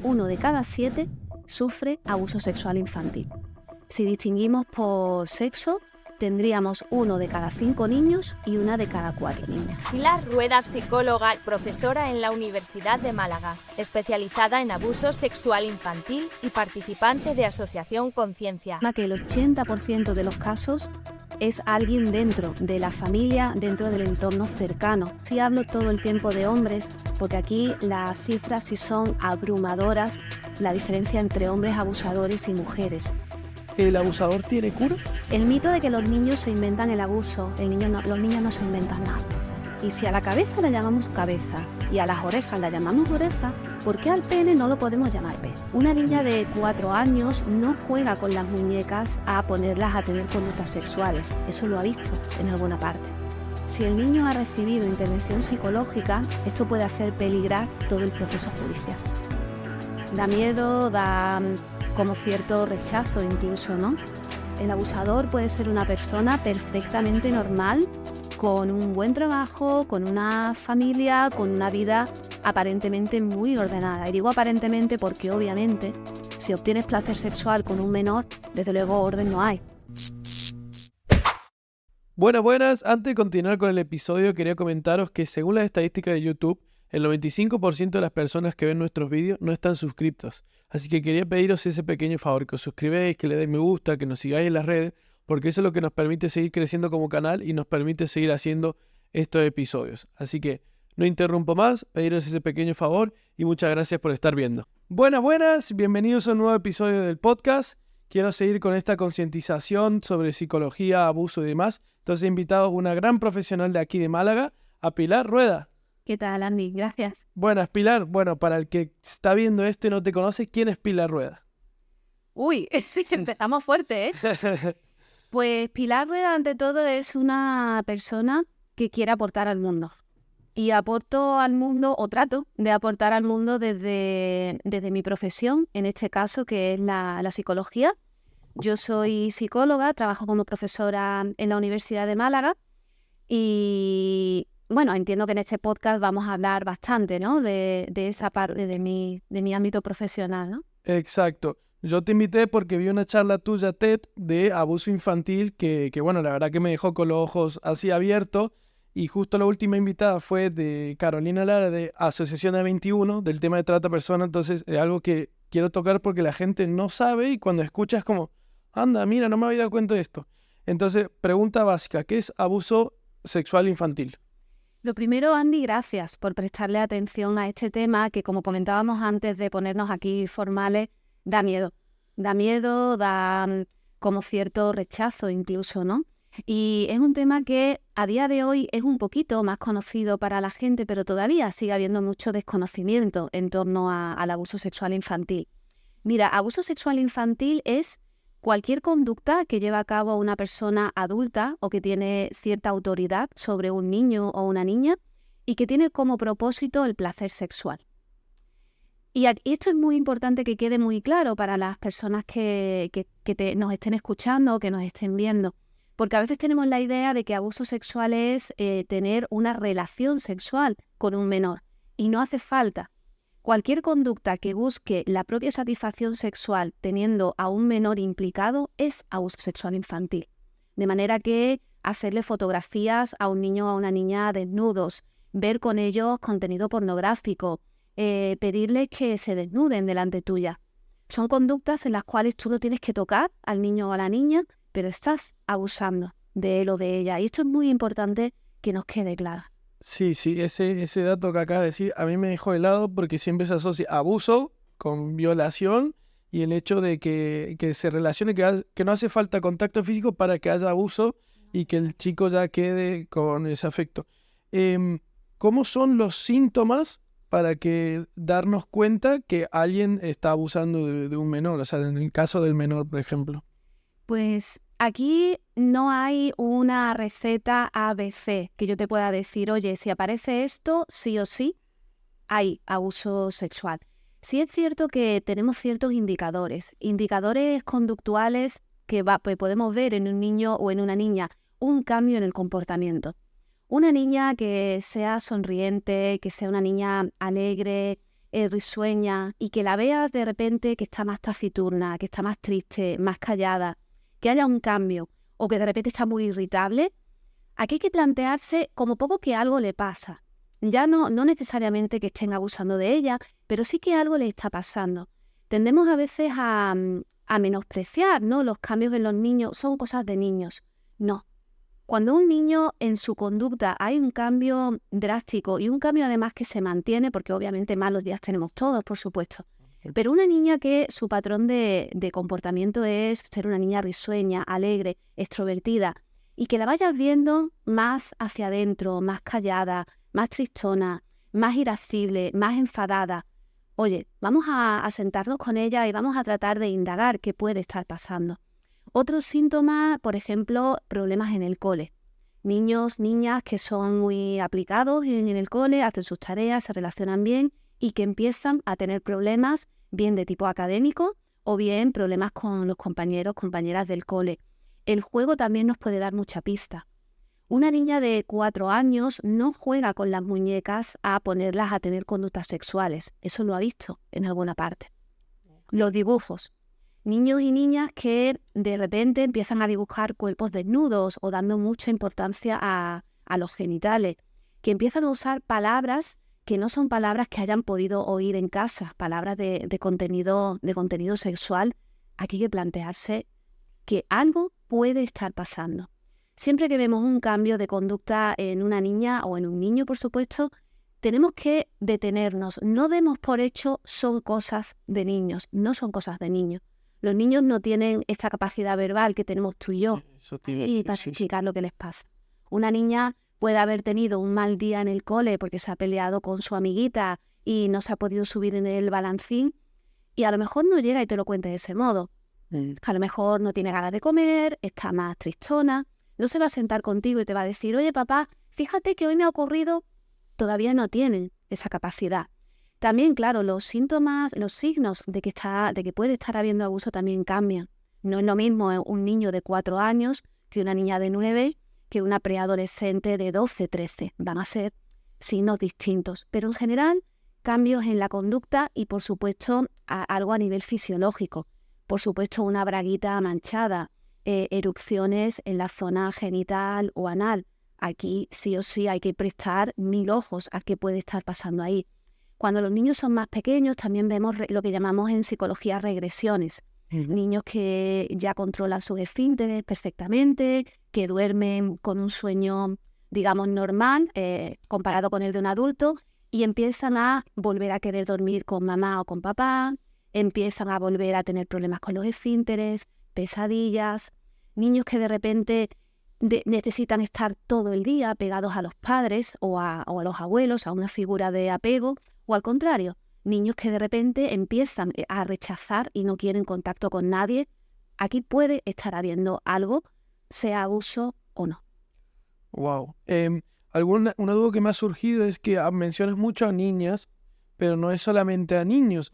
1 de cada 7 sufre abuso sexual infantil. Si distinguimos por sexo, tendríamos 1 de cada 5 niños y 1 de cada 4 niñas. Pilar Rueda, psicóloga, profesora en la Universidad de Málaga, especializada en abuso sexual infantil y participante de Asociación Conciencia. Que el 80% de los casos es alguien dentro de la familia, dentro del entorno cercano. Sí hablo todo el tiempo de hombres, porque aquí las cifras sí son abrumadoras, la diferencia entre hombres abusadores y mujeres. ¿El abusador tiene cura? El mito de que los niños se inventan el abuso, los niños no se inventan nada. Y si a la cabeza la llamamos cabeza y a las orejas la llamamos oreja, ¿por qué al pene no lo podemos llamar pene? Una niña de 4 años no juega con las muñecas a ponerlas a tener conductas sexuales. Eso lo ha visto en alguna parte. Si el niño ha recibido intervención psicológica, esto puede hacer peligrar todo el proceso judicial. Da miedo, da como cierto rechazo incluso, ¿no? El abusador puede ser una persona perfectamente normal, con un buen trabajo, con una familia, con una vida aparentemente muy ordenada. Y digo aparentemente porque obviamente si obtienes placer sexual con un menor, desde luego orden no hay. Buenas. Antes de continuar con el episodio, quería comentaros que según las estadísticas de YouTube, el 95% de las personas que ven nuestros vídeos no están suscriptos. Así que quería pediros ese pequeño favor, que os suscribáis, que le deis me gusta, que nos sigáis en las redes, porque eso es lo que nos permite seguir creciendo como canal y nos permite seguir haciendo estos episodios. Así que no interrumpo más, pediros ese pequeño favor y muchas gracias por estar viendo. Buenas, bienvenidos a un nuevo episodio del podcast. Quiero seguir con esta concientización sobre psicología, abuso y demás. Entonces he invitado a una gran profesional de aquí de Málaga, a Pilar Rueda. ¿Qué tal, Andy? Gracias. Buenas, Pilar. Bueno, para el que está viendo esto y no te conoce, ¿quién es Pilar Rueda? Uy, empezamos fuerte, ¿eh? Pues Pilar Rueda, ante todo, es una persona que quiere aportar al mundo. Y aporto al mundo, o trato de aportar al mundo desde mi profesión, en este caso, que es la psicología. Yo soy psicóloga, trabajo como profesora en la Universidad de Málaga y, bueno, entiendo que en este podcast vamos a hablar bastante, ¿no? de esa parte de mi ámbito profesional, ¿no? Exacto. Yo te invité porque vi una charla tuya TED de abuso infantil que bueno, la verdad que me dejó con los ojos así abiertos. Y justo la última invitada fue de Carolina Lara de Asociación A21 del tema de trata de personas. Entonces es algo que quiero tocar porque la gente no sabe y cuando escuchas como, anda, mira, no me había dado cuenta de esto. Entonces, pregunta básica, ¿qué es abuso sexual infantil? Lo primero, Andy, gracias por prestarle atención a este tema que, como comentábamos antes de ponernos aquí formales, da miedo. Da miedo, da como cierto rechazo incluso, ¿no? Y es un tema que a día de hoy es un poquito más conocido para la gente, pero todavía sigue habiendo mucho desconocimiento en torno al abuso sexual infantil. Mira, abuso sexual infantil es cualquier conducta que lleva a cabo una persona adulta o que tiene cierta autoridad sobre un niño o una niña y que tiene como propósito el placer sexual. Y esto es muy importante que quede muy claro para las personas que nos estén escuchando o que nos estén viendo. Porque a veces tenemos la idea de que abuso sexual es tener una relación sexual con un menor. Y no hace falta. Cualquier conducta que busque la propia satisfacción sexual teniendo a un menor implicado es abuso sexual infantil. De manera que hacerle fotografías a un niño o a una niña desnudos, ver con ellos contenido pornográfico, pedirles que se desnuden delante tuya. Son conductas en las cuales tú no tienes que tocar al niño o a la niña, pero estás abusando de él o de ella. Y esto es muy importante que nos quede claro. Sí, ese dato que acabas de decir a mí me dejó helado porque siempre se asocia abuso con violación y el hecho de que se relacione, que no hace falta contacto físico para que haya abuso y que el chico ya quede con ese afecto. ¿Cómo son los síntomas para que darnos cuenta que alguien está abusando de un menor? O sea, en el caso del menor, por ejemplo. Pues aquí no hay una receta ABC que yo te pueda decir, oye, si aparece esto, sí o sí, hay abuso sexual. Sí es cierto que tenemos ciertos indicadores conductuales que podemos ver en un niño o en una niña, un cambio en el comportamiento. Una niña que sea sonriente, que sea una niña alegre, risueña, y que la veas de repente que está más taciturna, que está más triste, más callada, que haya un cambio, o que de repente está muy irritable, aquí hay que plantearse como poco que algo le pasa. Ya no necesariamente que estén abusando de ella, pero sí que algo le está pasando. Tendemos a veces a menospreciar, ¿no? Los cambios en los niños son cosas de niños. No. Cuando un niño en su conducta hay un cambio drástico y un cambio además que se mantiene, porque obviamente malos días tenemos todos, por supuesto, pero una niña que su patrón de comportamiento es ser una niña risueña, alegre, extrovertida, y que la vayas viendo más hacia adentro, más callada, más tristona, más irascible, más enfadada. Oye, vamos a sentarnos con ella y vamos a tratar de indagar qué puede estar pasando. Otros síntomas, por ejemplo, problemas en el cole. Niños, niñas que son muy aplicados en el cole, hacen sus tareas, se relacionan bien y que empiezan a tener problemas bien de tipo académico o bien problemas con los compañeros, compañeras del cole. El juego también nos puede dar mucha pista. Una niña de 4 años no juega con las muñecas a ponerlas a tener conductas sexuales. Eso lo ha visto en alguna parte. Los dibujos. Niños y niñas que de repente empiezan a dibujar cuerpos desnudos o dando mucha importancia a los genitales, que empiezan a usar palabras que no son palabras que hayan podido oír en casa, palabras de contenido sexual. Aquí hay que plantearse que algo puede estar pasando. Siempre que vemos un cambio de conducta en una niña o en un niño, por supuesto, tenemos que detenernos. No demos por hecho son cosas de niños, no son cosas de niños. Los niños no tienen esta capacidad verbal que tenemos tú y yo y para explicar lo que les pasa. Una niña puede haber tenido un mal día en el cole porque se ha peleado con su amiguita y no se ha podido subir en el balancín y a lo mejor no llega y te lo cuenta de ese modo. A lo mejor no tiene ganas de comer, está más tristona, no se va a sentar contigo y te va a decir, oye papá, fíjate que hoy me ha ocurrido. Todavía no tienen esa capacidad. También, claro, los síntomas, los signos de que puede estar habiendo abuso también cambian. No es lo mismo un niño de 4 años que una niña de 9, que una preadolescente de 12, 13. Van a ser signos distintos. Pero en general, cambios en la conducta y, por supuesto, algo a nivel fisiológico. Por supuesto, una braguita manchada, erupciones en la zona genital o anal. Aquí sí o sí hay que prestar 1000 ojos a qué puede estar pasando ahí. Cuando los niños son más pequeños también vemos lo que llamamos en psicología regresiones. Niños que ya controlan sus esfínteres perfectamente, que duermen con un sueño, digamos, normal, comparado con el de un adulto, y empiezan a volver a querer dormir con mamá o con papá, empiezan a volver a tener problemas con los esfínteres, pesadillas, niños que de repente necesitan estar todo el día pegados a los padres o a los abuelos, a una figura de apego, o al contrario, niños que de repente empiezan a rechazar y no quieren contacto con nadie. Aquí puede estar habiendo algo, sea abuso o no. Wow. Una duda que me ha surgido es que mencionas mucho a niñas, pero no es solamente a niños.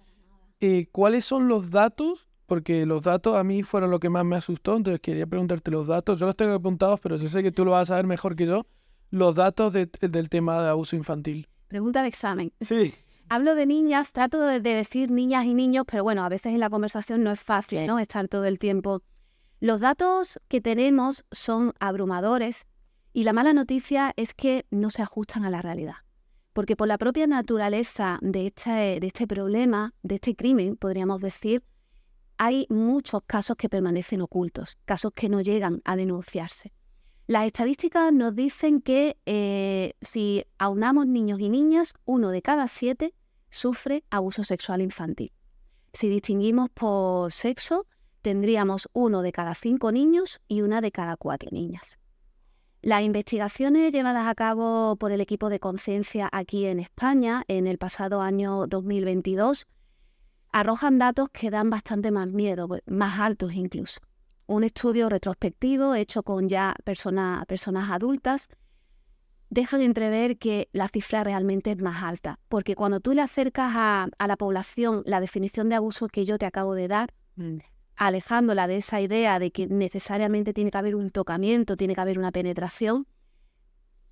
¿Cuáles son los datos? Porque los datos a mí fueron lo que más me asustó, entonces quería preguntarte los datos. Yo los tengo apuntados, pero yo sé que tú lo vas a saber mejor que yo. Los datos del tema de abuso infantil. Pregunta de examen. Sí. Hablo de niñas, trato de decir niñas y niños, pero bueno, a veces en la conversación no es fácil, ¿no? Estar todo el tiempo. Los datos que tenemos son abrumadores y la mala noticia es que no se ajustan a la realidad. Porque por la propia naturaleza de este problema, de este crimen, podríamos decir, hay muchos casos que permanecen ocultos, casos que no llegan a denunciarse. Las estadísticas nos dicen que si aunamos niños y niñas, 1 de cada 7 sufre abuso sexual infantil. Si distinguimos por sexo, tendríamos 1 de cada 5 niños y 1 de cada 4 niñas. Las investigaciones llevadas a cabo por el equipo de Conciencia aquí en España en el pasado año 2022 arrojan datos que dan bastante más miedo, más altos incluso. Un estudio retrospectivo hecho con ya personas adultas deja de entrever que la cifra realmente es más alta, porque cuando tú le acercas a la población la definición de abuso que yo te acabo de dar, alejándola de esa idea de que necesariamente tiene que haber un tocamiento, tiene que haber una penetración,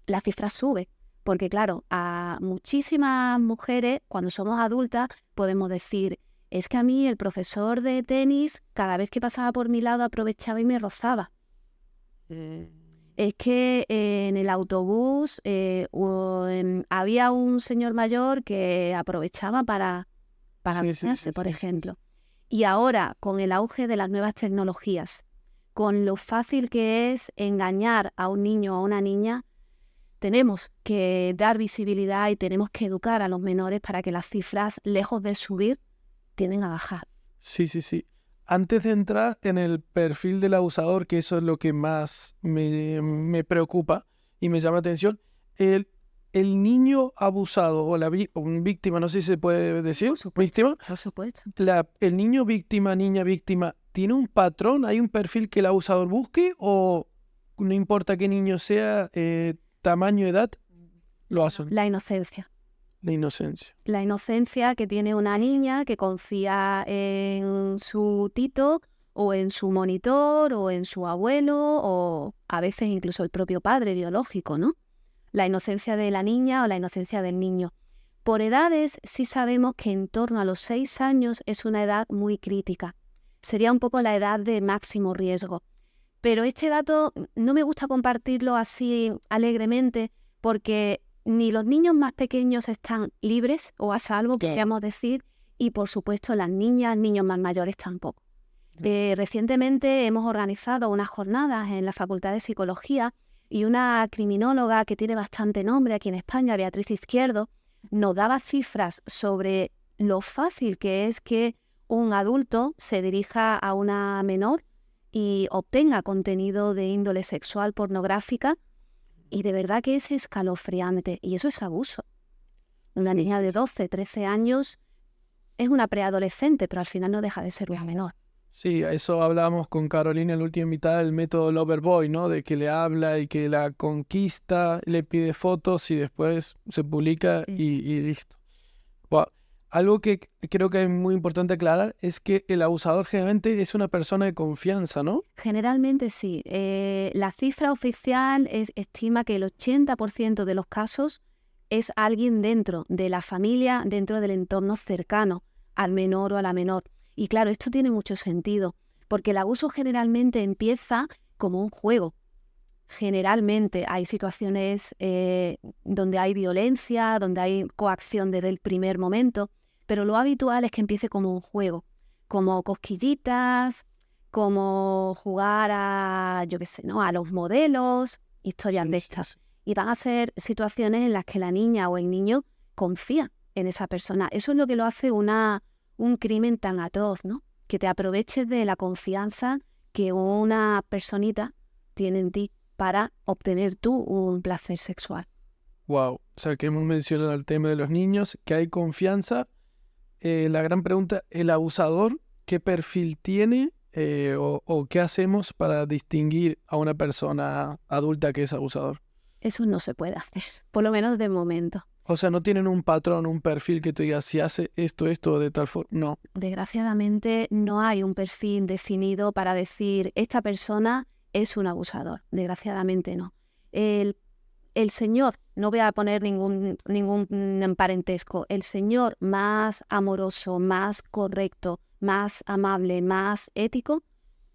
la cifra sube, Porque claro, a muchísimas mujeres, cuando somos adultas, podemos decir, es que a mí el profesor de tenis, cada vez que pasaba por mi lado, aprovechaba y me rozaba. Es que en el autobús había un señor mayor que aprovechaba para bañarse, por ejemplo. Y ahora, con el auge de las nuevas tecnologías, con lo fácil que es engañar a un niño o a una niña, tenemos que dar visibilidad y tenemos que educar a los menores para que las cifras, lejos de subir, tienden a bajar. Sí. Antes de entrar en el perfil del abusador, que eso es lo que más me preocupa y me llama la atención, el niño abusado o víctima, no sé si se puede decir, Por supuesto, víctima, por supuesto. el niño víctima, niña víctima, ¿tiene un patrón? ¿Hay un perfil que el abusador busque o no importa qué niño sea, tamaño, edad, lo hacen? La inocencia. La inocencia. La inocencia que tiene una niña que confía en su tito o en su monitor o en su abuelo o a veces incluso el propio padre biológico, ¿no? La inocencia de la niña o la inocencia del niño. Por edades sí sabemos que en torno a los 6 años es una edad muy crítica. Sería un poco la edad de máximo riesgo. Pero este dato no me gusta compartirlo así alegremente porque ni los niños más pequeños están libres o a salvo, podríamos decir, y por supuesto las niñas, niños más mayores tampoco. Recientemente hemos organizado unas jornadas en la Facultad de Psicología y una criminóloga que tiene bastante nombre aquí en España, Beatriz Izquierdo, nos daba cifras sobre lo fácil que es que un adulto se dirija a una menor y obtenga contenido de índole sexual pornográfica. Y de verdad que es escalofriante. Y eso es abuso. Una niña de 12, 13 años es una preadolescente, pero al final no deja de ser una menor. Sí, eso hablábamos con Carolina en la última mitad del método Loverboy, ¿no? De que le habla y que la conquista, le pide fotos y después se publica y listo. Wow. Algo que creo que es muy importante aclarar es que el abusador generalmente es una persona de confianza, ¿no? Generalmente sí. La cifra oficial estima que el 80% de los casos es alguien dentro de la familia, dentro del entorno cercano al menor o a la menor. Y claro, esto tiene mucho sentido, porque el abuso generalmente empieza como un juego. Generalmente hay situaciones donde hay violencia, donde hay coacción desde el primer momento, pero lo habitual es que empiece como un juego, como cosquillitas, como jugar a, yo qué sé, ¿no? A los modelos, historias de estas. Y van a ser situaciones en las que la niña o el niño confía en esa persona. Eso es lo que lo hace un crimen tan atroz, ¿no? Que te aproveches de la confianza que una personita tiene en ti para obtener tú un placer sexual. Wow, o sea que hemos mencionado el tema de los niños, que hay confianza. La gran pregunta, ¿el abusador qué perfil tiene o qué hacemos para distinguir a una persona adulta que es abusador? Eso no se puede hacer, por lo menos de momento. O sea, no tienen un patrón, un perfil que tú digas si hace esto de tal forma. No. Desgraciadamente no hay un perfil definido para decir esta persona es un abusador. Desgraciadamente no. El señor, no voy a poner ningún parentesco, el señor más amoroso, más correcto, más amable, más ético,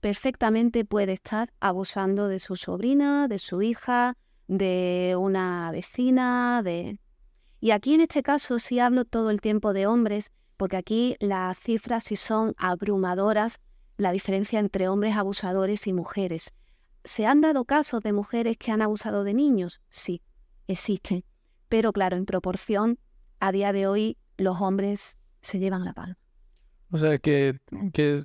perfectamente puede estar abusando de su sobrina, de su hija, de una vecina, Y aquí en este caso sí hablo todo el tiempo de hombres, porque aquí las cifras sí son abrumadoras, la diferencia entre hombres abusadores y mujeres. ¿Se han dado casos de mujeres que han abusado de niños? Sí, existen. Pero claro, en proporción, a día de hoy los hombres se llevan la palma. O sea, que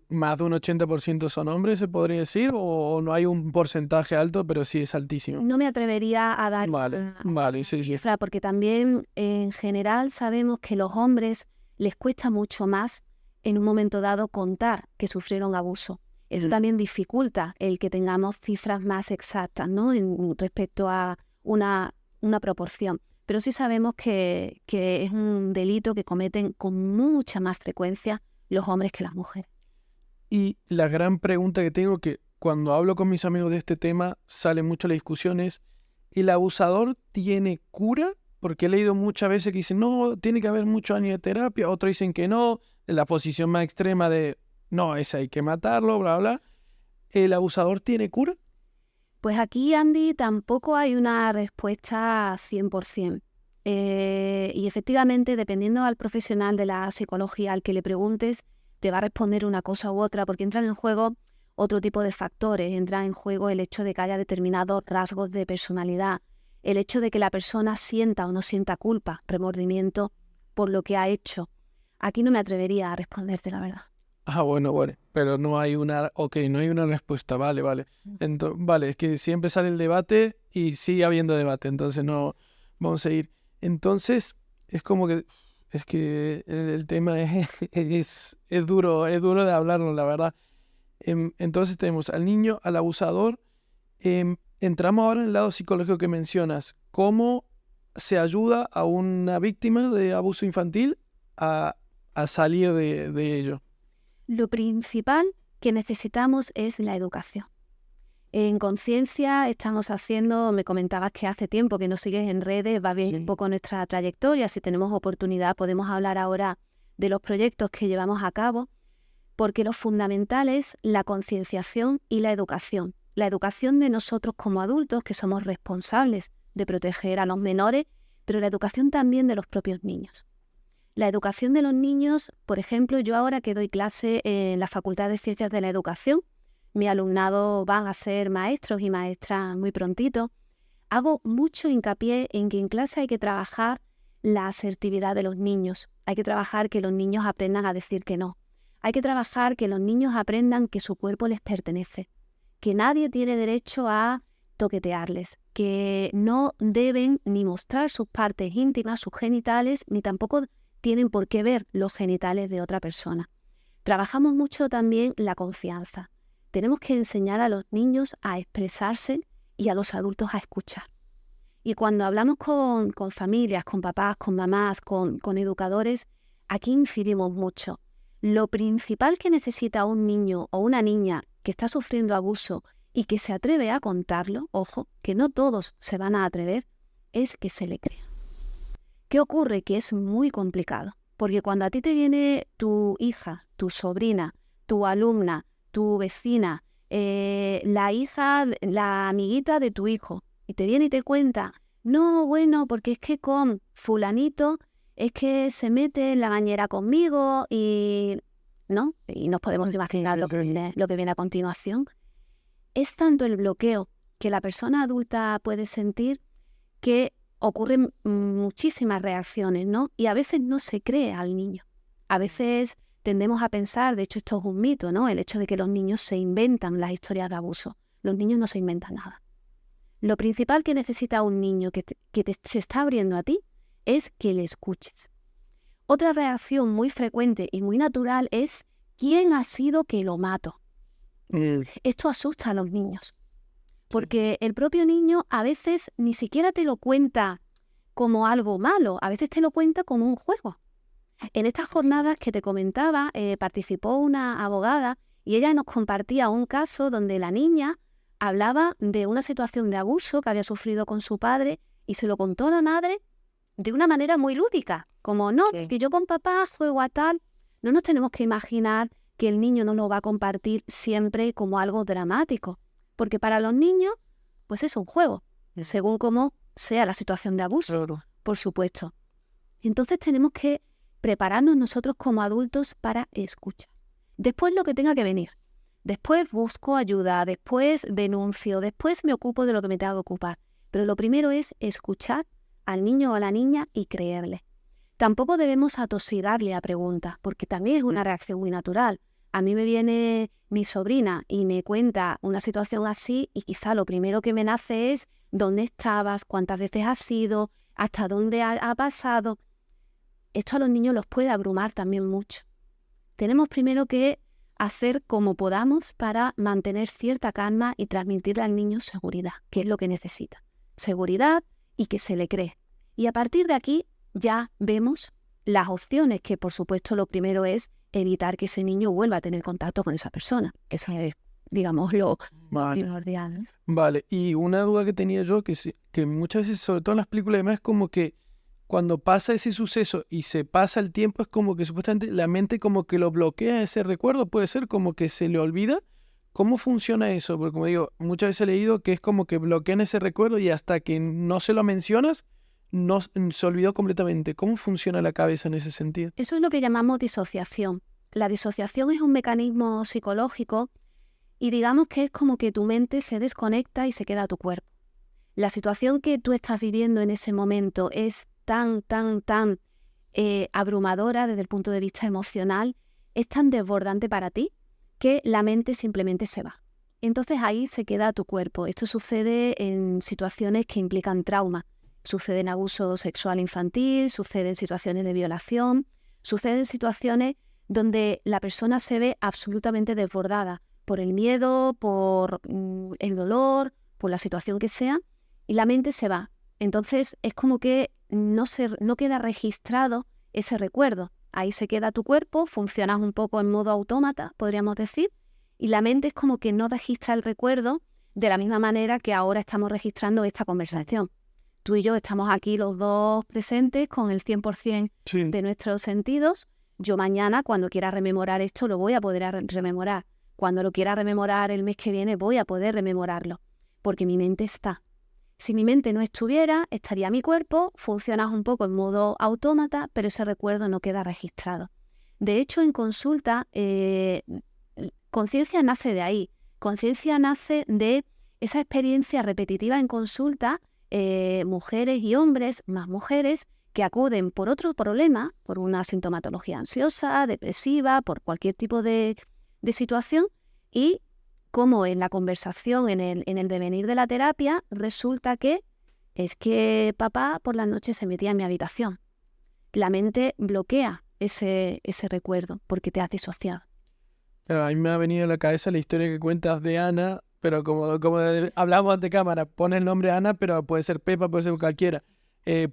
más de un 80% son hombres, ¿se podría decir? ¿O no hay un porcentaje alto, pero sí es altísimo? No me atrevería a dar Vale, sí. cifra, porque también en general sabemos que los hombres les cuesta mucho más en un momento dado contar que sufrieron abuso. Eso también dificulta el que tengamos cifras más exactas, ¿no? Respecto a una proporción. Pero sí sabemos que es un delito que cometen con mucha más frecuencia los hombres que las mujeres. Y la gran pregunta que tengo, que cuando hablo con mis amigos de este tema, sale mucho la discusión, es: ¿el abusador tiene cura Porque he leído muchas veces que dicen, no, tiene que haber muchos años de terapia, otros dicen que no, la posición más extrema de, no, ese hay que matarlo, bla, bla. ¿El abusador tiene cura? Pues aquí, Andy, tampoco hay una respuesta 100%. Y efectivamente, dependiendo al profesional de la psicología al que le preguntes, te va a responder una cosa u otra, porque entran en juego otro tipo de factores. Entra en juego el hecho de que haya determinados rasgos de personalidad, el hecho de que la persona sienta o no sienta culpa, remordimiento por lo que ha hecho. Aquí no me atrevería a responderte la verdad. Bueno, pero no hay una respuesta, vale. Vale, es que siempre sale el debate y sigue habiendo debate, entonces no vamos a seguir. Entonces, es como que, es que el tema es duro de hablarlo, la verdad. Entonces tenemos al niño, al abusador. Entramos ahora en el lado psicológico que mencionas. ¿Cómo se ayuda a una víctima de abuso infantil a salir de ello? Lo principal que necesitamos es la educación. En Conciencia estamos haciendo, me comentabas que hace tiempo que nos sigues en redes, va bien un poco nuestra trayectoria, si tenemos oportunidad podemos hablar ahora de los proyectos que llevamos a cabo, porque lo fundamental es la concienciación y la educación. La educación de nosotros como adultos, que somos responsables de proteger a los menores, pero la educación también de los propios niños. La educación de los niños, por ejemplo, yo ahora que doy clase en la Facultad de Ciencias de la Educación, mi alumnado van a ser maestros y maestras muy prontito, hago mucho hincapié en que en clase hay que trabajar la asertividad de los niños, hay que trabajar que los niños aprendan a decir que no, hay que trabajar que los niños aprendan que su cuerpo les pertenece, que nadie tiene derecho a toquetearles, que no deben ni mostrar sus partes íntimas, sus genitales, ni tampoco tienen por qué ver los genitales de otra persona. Trabajamos mucho también la confianza. Tenemos que enseñar a los niños a expresarse y a los adultos a escuchar. Y cuando hablamos con familias, con papás, con mamás, con educadores, aquí incidimos mucho. Lo principal que necesita un niño o una niña que está sufriendo abuso y que se atreve a contarlo, ojo, que no todos se van a atrever, es que se le crea. ¿Qué ocurre? Que es muy complicado, porque cuando a ti te viene tu hija, tu sobrina, tu alumna, tu vecina, la hija, la amiguita de tu hijo, y te viene y te cuenta, no, bueno, porque es que con fulanito es que se mete en la bañera conmigo y ¿no? Y nos podemos imaginar lo que viene a continuación. Es tanto el bloqueo que la persona adulta puede sentir que ocurren muchísimas reacciones, ¿no? Y a veces no se cree al niño. A veces tendemos a pensar, de hecho esto es un mito, ¿no? El hecho de que los niños se inventan las historias de abuso. Los niños no se inventan nada. Lo principal que necesita un niño que se está abriendo a ti es que le escuches. Otra reacción muy frecuente y muy natural es ¿quién ha sido que lo mato? Esto asusta a los niños. Porque el propio niño a veces ni siquiera te lo cuenta como algo malo, a veces te lo cuenta como un juego. En estas jornadas que te comentaba, participó una abogada y ella nos compartía un caso donde la niña hablaba de una situación de abuso que había sufrido con su padre y se lo contó a la madre de una manera muy lúdica, como no, que yo con papá juego a tal. No nos tenemos que imaginar que el niño no lo va a compartir siempre como algo dramático, porque para los niños, pues es un juego, según cómo sea la situación de abuso, por supuesto. Entonces tenemos que prepararnos nosotros como adultos para escuchar. Después lo que tenga que venir. Después busco ayuda, después denuncio, después me ocupo de lo que me tenga que ocupar. Pero lo primero es escuchar al niño o a la niña y creerle. Tampoco debemos atosigarle a preguntas, porque también es una reacción muy natural. A mí me viene mi sobrina y me cuenta una situación así y quizá lo primero que me nace es ¿dónde estabas? ¿Cuántas veces has ido? ¿Hasta dónde ha pasado? Esto a los niños los puede abrumar también mucho. Tenemos primero que hacer como podamos para mantener cierta calma y transmitirle al niño seguridad, que es lo que necesita. Seguridad y que se le cree. Y a partir de aquí ya vemos las opciones, que por supuesto lo primero es evitar que ese niño vuelva a tener contacto con esa persona. Eso es, digamos, lo primordial, ¿no? Vale, y una duda que tenía yo, que muchas veces, sobre todo en las películas y demás, es como que cuando pasa ese suceso y se pasa el tiempo, es como que supuestamente la mente como que lo bloquea ese recuerdo, puede ser como que se le olvida. ¿Cómo funciona eso? Porque como digo, muchas veces he leído que es como que bloquean ese recuerdo y hasta que no se lo mencionas, no se olvidó completamente. ¿Cómo funciona la cabeza en ese sentido? Eso es lo que llamamos disociación. La disociación es un mecanismo psicológico y digamos que es como que tu mente se desconecta y se queda a tu cuerpo. La situación que tú estás viviendo en ese momento es tan abrumadora desde el punto de vista emocional, es tan desbordante para ti que la mente simplemente se va. Entonces ahí se queda tu cuerpo. Esto sucede en situaciones que implican trauma. Sucede en abuso sexual infantil, sucede en situaciones de violación, sucede en situaciones donde la persona se ve absolutamente desbordada por el miedo, por el dolor, por la situación que sea, y la mente se va. Entonces es como que no queda registrado ese recuerdo. Ahí se queda tu cuerpo, funcionas un poco en modo autómata, podríamos decir, y la mente es como que no registra el recuerdo de la misma manera que ahora estamos registrando esta conversación. Tú y yo estamos aquí los dos presentes con el 100% Sí. de nuestros sentidos. Yo mañana, cuando quiera rememorar esto, lo voy a poder rememorar. Cuando lo quiera rememorar el mes que viene, voy a poder rememorarlo, porque mi mente está. Si mi mente no estuviera, estaría mi cuerpo, funcionas un poco en modo autómata, pero ese recuerdo no queda registrado. De hecho, en consulta, conciencia nace de ahí. Conciencia nace de esa experiencia repetitiva en consulta, mujeres y hombres, más mujeres, que acuden por otro problema, por una sintomatología ansiosa, depresiva, por cualquier tipo de situación, y como en la conversación, en el devenir de la terapia, resulta que es que papá por la noche se metía en mi habitación. La mente bloquea ese recuerdo porque te has disociado. Claro, a mí me ha venido a la cabeza la historia que cuentas de Ana, pero como hablamos ante cámara, pone el nombre Ana, pero puede ser Pepa, puede ser cualquiera.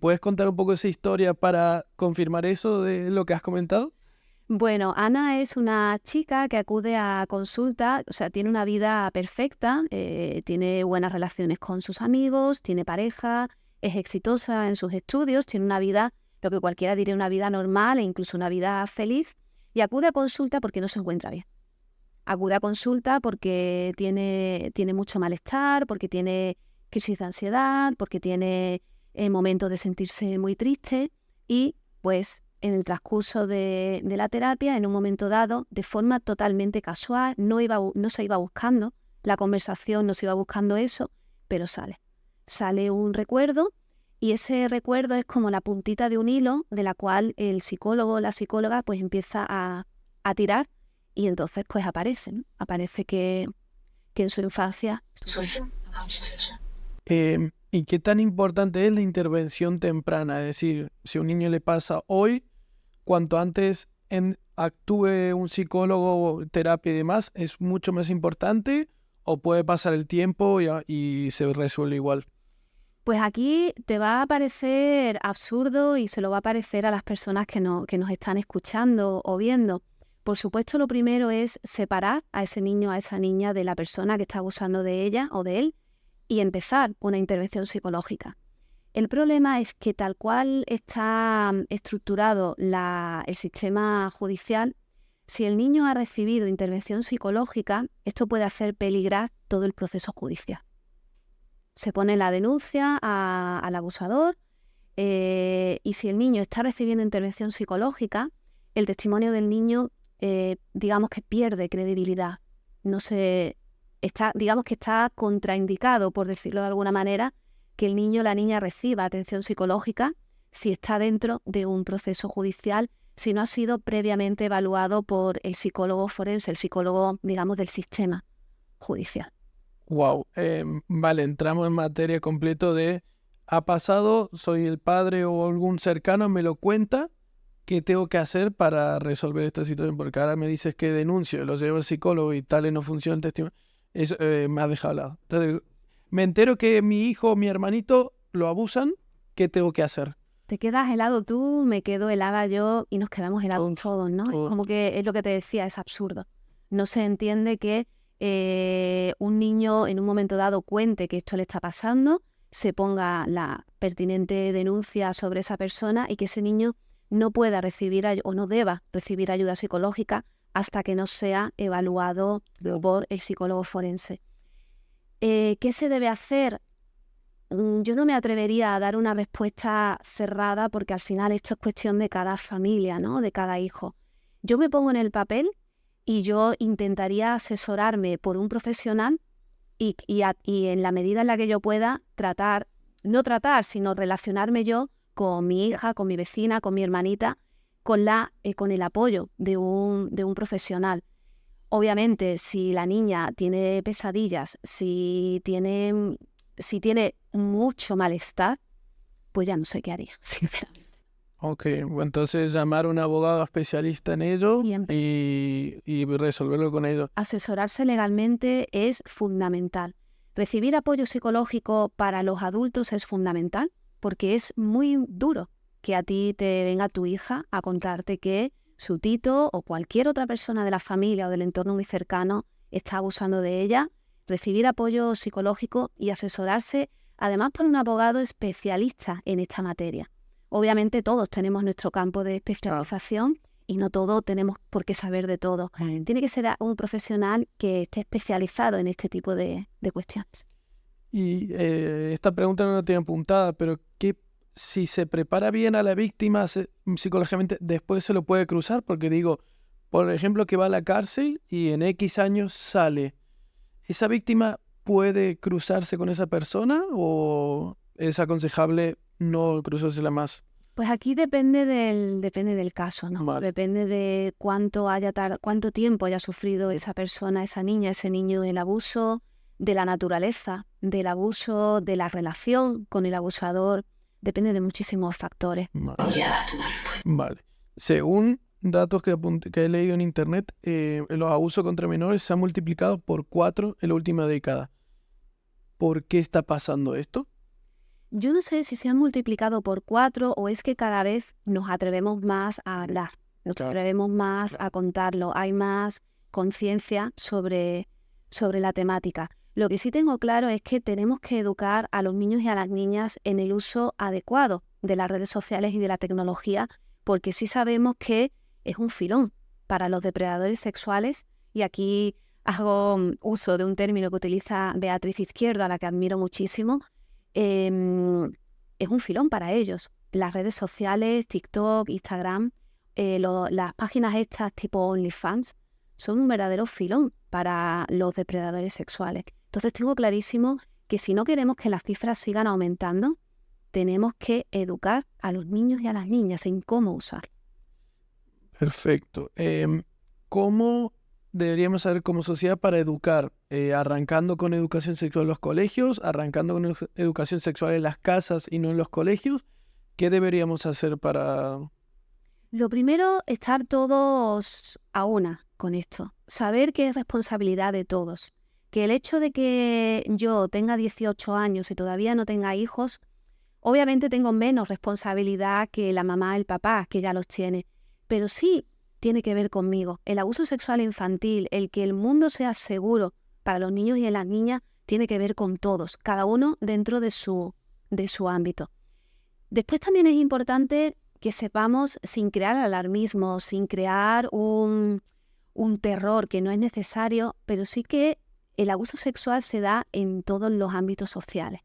¿Puedes contar un poco esa historia para confirmar eso de lo que has comentado? Bueno, Ana es una chica que acude a consulta, o sea, tiene una vida perfecta, tiene buenas relaciones con sus amigos, tiene pareja, es exitosa en sus estudios, tiene una vida, lo que cualquiera diría una vida normal e incluso una vida feliz, y acude a consulta porque no se encuentra bien. Acude a consulta porque tiene mucho malestar, porque tiene crisis de ansiedad, porque tiene momentos de sentirse muy triste y pues en el transcurso de la terapia, en un momento dado, de forma totalmente casual, no se iba buscando la conversación, no se iba buscando eso, pero sale un recuerdo y ese recuerdo es como la puntita de un hilo de la cual el psicólogo o la psicóloga pues empieza a tirar y entonces pues aparece, ¿no? Aparece que en su infancia... ¿Y qué tan importante es la intervención temprana? Es decir, si a un niño le pasa hoy, cuanto antes actúe un psicólogo, terapia y demás, ¿es mucho más importante o puede pasar el tiempo y se resuelve igual? Pues aquí te va a parecer absurdo y se lo va a parecer a las personas que nos están escuchando o viendo. Por supuesto, lo primero es separar a ese niño, a esa niña de la persona que está abusando de ella o de él y empezar una intervención psicológica. El problema es que tal cual está estructurado el sistema judicial, si el niño ha recibido intervención psicológica, esto puede hacer peligrar todo el proceso judicial. Se pone la denuncia al abusador y si el niño está recibiendo intervención psicológica, el testimonio del niño digamos que pierde credibilidad. Digamos que está contraindicado, por decirlo de alguna manera, que el niño o la niña reciba atención psicológica si está dentro de un proceso judicial, si no ha sido previamente evaluado por el psicólogo forense, el psicólogo, digamos, del sistema judicial. Wow, vale, entramos en materia completo de ha pasado, soy el padre o algún cercano me lo cuenta, ¿qué tengo que hacer para resolver esta situación? Porque ahora me dices que denuncio, lo llevo al psicólogo y tal y no funciona el testimonio. Eso me ha dejado al lado. Entonces, me entero que mi hijo o mi hermanito lo abusan, ¿qué tengo que hacer? Te quedas helado tú, me quedo helada yo y nos quedamos helados todos, ¿no? Es como que es lo que te decía, es absurdo. No se entiende que un niño en un momento dado cuente que esto le está pasando, se ponga la pertinente denuncia sobre esa persona y que ese niño no pueda recibir o no deba recibir ayuda psicológica hasta que no sea evaluado por el psicólogo forense. ¿Qué se debe hacer? Yo no me atrevería a dar una respuesta cerrada porque al final esto es cuestión de cada familia, ¿no? De cada hijo. Yo me pongo en el papel y yo intentaría asesorarme por un profesional y en la medida en la que yo pueda sino relacionarme yo con mi hija, con mi vecina, con mi hermanita, con el apoyo de un profesional. Obviamente, si la niña tiene pesadillas, si tiene mucho malestar, pues ya no sé qué haría, sinceramente. Ok, entonces llamar a un abogado especialista en ello y resolverlo con ellos. Asesorarse legalmente es fundamental. Recibir apoyo psicológico para los adultos es fundamental porque es muy duro que a ti te venga tu hija a contarte que su tito o cualquier otra persona de la familia o del entorno muy cercano está abusando de ella. Recibir apoyo psicológico y asesorarse además por un abogado especialista en esta materia. Obviamente todos tenemos nuestro campo de especialización y no todos tenemos por qué saber de todo. Tiene que ser un profesional que esté especializado en este tipo de cuestiones. Y esta pregunta no la tenía apuntada, pero si se prepara bien a la víctima psicológicamente, después se lo puede cruzar? Porque digo, por ejemplo, que va a la cárcel y en X años sale. ¿Esa víctima puede cruzarse con esa persona o es aconsejable no cruzársela más? Pues aquí depende del caso, ¿no? Vale. Depende de cuánto tiempo haya sufrido esa persona, esa niña, ese niño el abuso, de la naturaleza, del abuso, de la relación con el abusador. Depende de muchísimos factores. Vale. Según datos que he leído en internet, los abusos contra menores se han multiplicado por 4 en la última década. ¿Por qué está pasando esto? Yo no sé si se han multiplicado por 4 o es que cada vez nos atrevemos más a hablar, atrevemos más a contarlo, hay más conciencia sobre la temática. Lo que sí tengo claro es que tenemos que educar a los niños y a las niñas en el uso adecuado de las redes sociales y de la tecnología, porque sí sabemos que es un filón para los depredadores sexuales, y aquí hago uso de un término que utiliza Beatriz Izquierdo, a la que admiro muchísimo. Es un filón para ellos. Las redes sociales, TikTok, Instagram, las páginas estas tipo OnlyFans son un verdadero filón para los depredadores sexuales. Entonces tengo clarísimo que si no queremos que las cifras sigan aumentando, tenemos que educar a los niños y a las niñas en cómo usar. Perfecto. ¿Cómo deberíamos hacer como sociedad para educar? ¿Arrancando con educación sexual en los colegios? ¿Arrancando con educación sexual en las casas y no en los colegios? ¿Qué deberíamos hacer para...? Lo primero, estar todos a una con esto. Saber que es responsabilidad de todos. Que el hecho de que yo tenga 18 años y todavía no tenga hijos, obviamente tengo menos responsabilidad que la mamá, el papá, que ya los tiene. Pero sí tiene que ver conmigo. El abuso sexual infantil, el que el mundo sea seguro para los niños y las niñas, tiene que ver con todos, cada uno dentro de su ámbito. Después también es importante que sepamos, sin crear alarmismo, sin crear un terror que no es necesario, pero sí que el abuso sexual se da en todos los ámbitos sociales.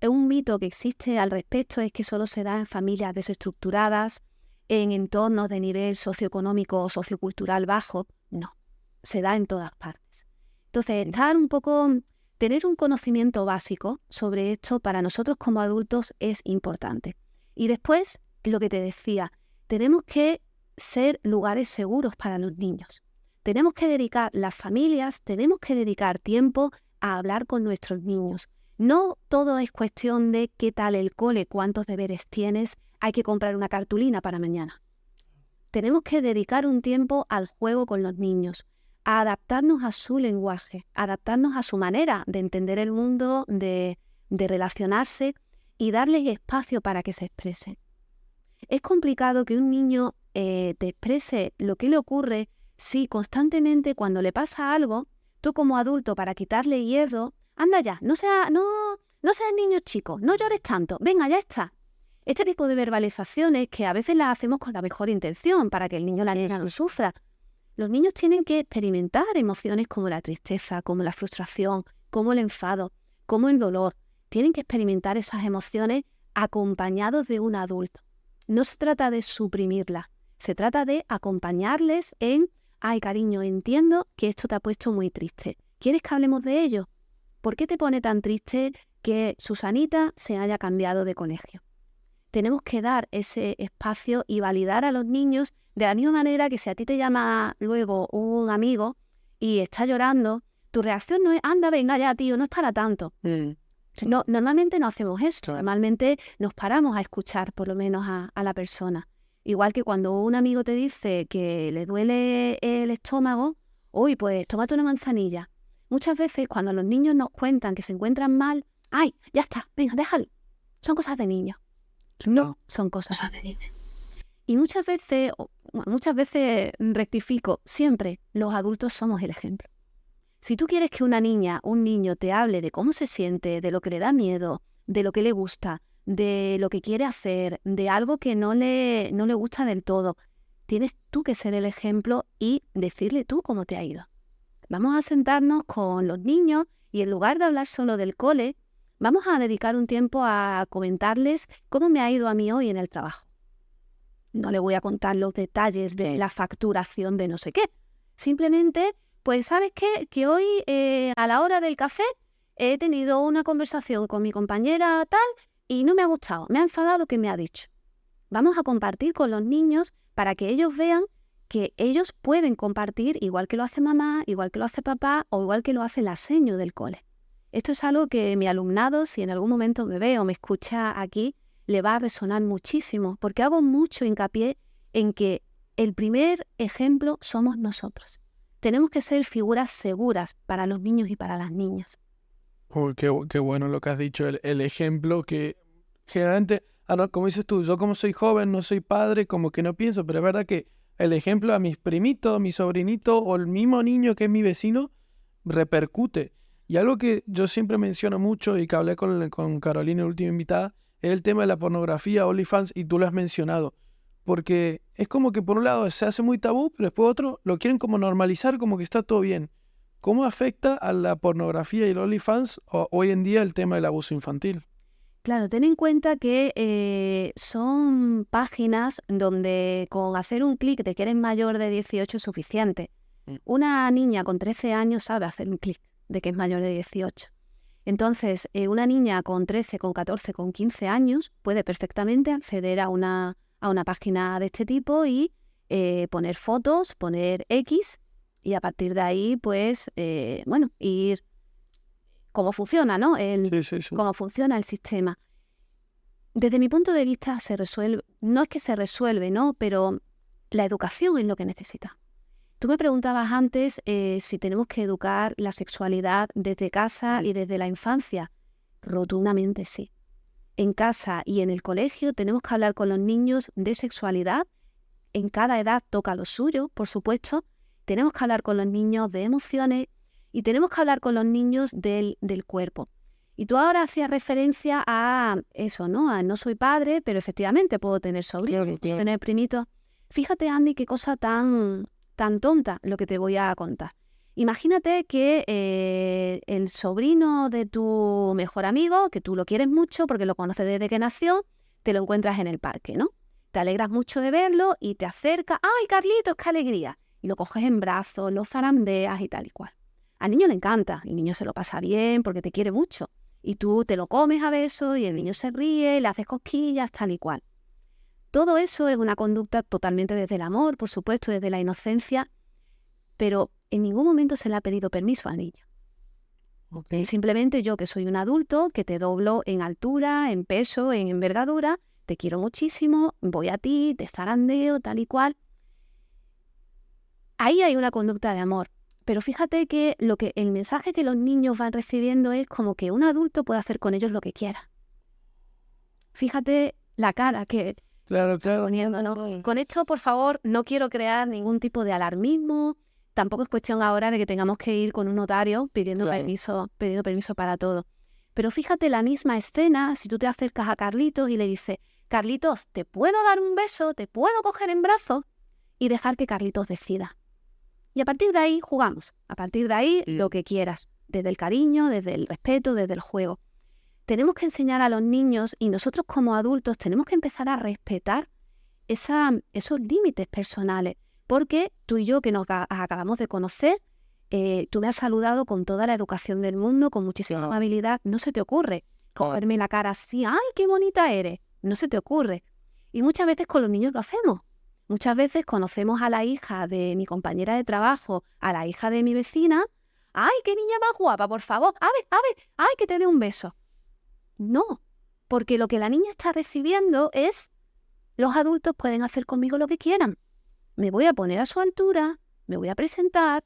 Un mito que existe al respecto es que solo se da en familias desestructuradas, en entornos de nivel socioeconómico o sociocultural bajo. No, se da en todas partes. Entonces, tener un conocimiento básico sobre esto para nosotros como adultos es importante. Y después, lo que te decía, tenemos que ser lugares seguros para los niños. Tenemos que dedicar, las familias, tenemos que dedicar tiempo a hablar con nuestros niños. No todo es cuestión de qué tal el cole, cuántos deberes tienes, hay que comprar una cartulina para mañana. Tenemos que dedicar un tiempo al juego con los niños, a adaptarnos a su lenguaje, a adaptarnos a su manera de entender el mundo, de relacionarse y darles espacio para que se expresen. Es complicado que un niño te exprese lo que le ocurre si constantemente cuando le pasa algo, tú como adulto para quitarle hierro anda ya, no seas niño chico, no llores tanto, venga, ya está. Este tipo de verbalizaciones que a veces las hacemos con la mejor intención para que el niño o la niña no sufra. Los niños tienen que experimentar emociones como la tristeza, como la frustración, como el enfado, como el dolor. Tienen que experimentar esas emociones acompañados de un adulto. No se trata de suprimirlas, se trata de acompañarles en, ay cariño, entiendo que esto te ha puesto muy triste. ¿Quieres que hablemos de ello? ¿Por qué te pone tan triste que Susanita se haya cambiado de colegio? Tenemos que dar ese espacio y validar a los niños de la misma manera que si a ti te llama luego un amigo y está llorando, tu reacción no es, anda, venga ya, tío, no es para tanto. No, normalmente no hacemos esto, normalmente nos paramos a escuchar por lo menos a la persona. Igual que cuando un amigo te dice que le duele el estómago, uy, pues tómate una manzanilla. Muchas veces cuando los niños nos cuentan que se encuentran mal, ay, ya está, venga, déjalo. Son cosas de niños. No son cosas de niños. Y muchas veces rectifico, siempre los adultos somos el ejemplo. Si tú quieres que una niña, un niño te hable de cómo se siente, de lo que le da miedo, de lo que le gusta, de lo que quiere hacer, de algo que no le gusta del todo, tienes tú que ser el ejemplo y decirle tú cómo te ha ido. Vamos a sentarnos con los niños y en lugar de hablar solo del cole, vamos a dedicar un tiempo a comentarles cómo me ha ido a mí hoy en el trabajo. No le voy a contar los detalles de la facturación de no sé qué. Simplemente, pues, ¿sabes qué? Que hoy a la hora del café he tenido una conversación con mi compañera tal y no me ha gustado, me ha enfadado lo que me ha dicho. Vamos a compartir con los niños para que ellos vean que ellos pueden compartir igual que lo hace mamá, igual que lo hace papá o igual que lo hace la seño del cole. Esto es algo que mi alumnado, si en algún momento me ve o me escucha aquí, le va a resonar muchísimo, porque hago mucho hincapié en que el primer ejemplo somos nosotros. Tenemos que ser figuras seguras para los niños y para las niñas. Uy, qué bueno lo que has dicho, el ejemplo que generalmente, no, como dices tú, yo como soy joven, no soy padre, como que no pienso, pero es verdad que el ejemplo a mis primitos, mi sobrinito o el mismo niño que es mi vecino, repercute. Y algo que yo siempre menciono mucho y que hablé con Carolina, la última invitada, es el tema de la pornografía, OnlyFans, y tú lo has mencionado. Porque es como que por un lado se hace muy tabú, pero después otro lo quieren como normalizar, como que está todo bien. ¿Cómo afecta a la pornografía y el OnlyFans hoy en día el tema del abuso infantil? Claro, ten en cuenta que son páginas donde con hacer un clic de que eres mayor de 18 es suficiente. Una niña con 13 años sabe hacer un clic de que es mayor de 18. Entonces, una niña con 13, con 14, con 15 años puede perfectamente acceder a una página de este tipo y poner fotos, poner X y a partir de ahí, pues, ir cómo funciona, ¿no? Sí. Cómo funciona el sistema. Desde mi punto de vista se resuelve, no es que se resuelve, ¿no? Pero la educación es lo que necesita. Tú me preguntabas antes si tenemos que educar la sexualidad desde casa y desde la infancia. Rotundamente sí. En casa y en el colegio tenemos que hablar con los niños de sexualidad. En cada edad toca lo suyo, por supuesto. Tenemos que hablar con los niños de emociones y tenemos que hablar con los niños del cuerpo. Y tú ahora hacías referencia a eso, ¿no? A no soy padre, pero efectivamente puedo tener sobrinos, puedo tener primitos. Fíjate, Andy, qué cosa tan tonta lo que te voy a contar. Imagínate que el sobrino de tu mejor amigo, que tú lo quieres mucho porque lo conoces desde que nació, te lo encuentras en el parque, ¿no? Te alegras mucho de verlo y te acercas. ¡Ay, Carlitos, qué alegría! Y lo coges en brazos, lo zarandeas y tal y cual. Al niño le encanta, el niño se lo pasa bien porque te quiere mucho. Y tú te lo comes a besos y el niño se ríe, le haces cosquillas, tal y cual. Todo eso es una conducta totalmente desde el amor, por supuesto, desde la inocencia, pero en ningún momento se le ha pedido permiso al niño. Okay. Simplemente yo, que soy un adulto, que te doblo en altura, en peso, en envergadura, te quiero muchísimo, voy a ti, te zarandeo, tal y cual. Ahí hay una conducta de amor. Pero fíjate que el mensaje que los niños van recibiendo es como que un adulto puede hacer con ellos lo que quiera. Fíjate la cara que Claro. poniendo, ¿no? Con esto, por favor, no quiero crear ningún tipo de alarmismo, tampoco es cuestión ahora de que tengamos que ir con un notario pidiendo Claro. permiso para todo. Pero fíjate la misma escena, si tú te acercas a Carlitos y le dices, Carlitos, ¿te puedo dar un beso? ¿Te puedo coger en brazos? Y dejar que Carlitos decida. Y a partir de ahí jugamos. A partir de ahí lo que quieras. Desde el cariño, desde el respeto, desde el juego. Tenemos que enseñar a los niños y nosotros como adultos tenemos que empezar a respetar esos límites personales. Porque tú y yo que nos acabamos de conocer, tú me has saludado con toda la educación del mundo, con muchísima amabilidad. No se te ocurre cogerme la cara así, ¡ay, qué bonita eres! No se te ocurre. Y muchas veces con los niños lo hacemos. Muchas veces conocemos a la hija de mi compañera de trabajo, a la hija de mi vecina. ¡Ay, qué niña más guapa, por favor! ¡A ver! ¡Ay, que te dé un beso! No, porque lo que la niña está recibiendo es los adultos pueden hacer conmigo lo que quieran. Me voy a poner a su altura, me voy a presentar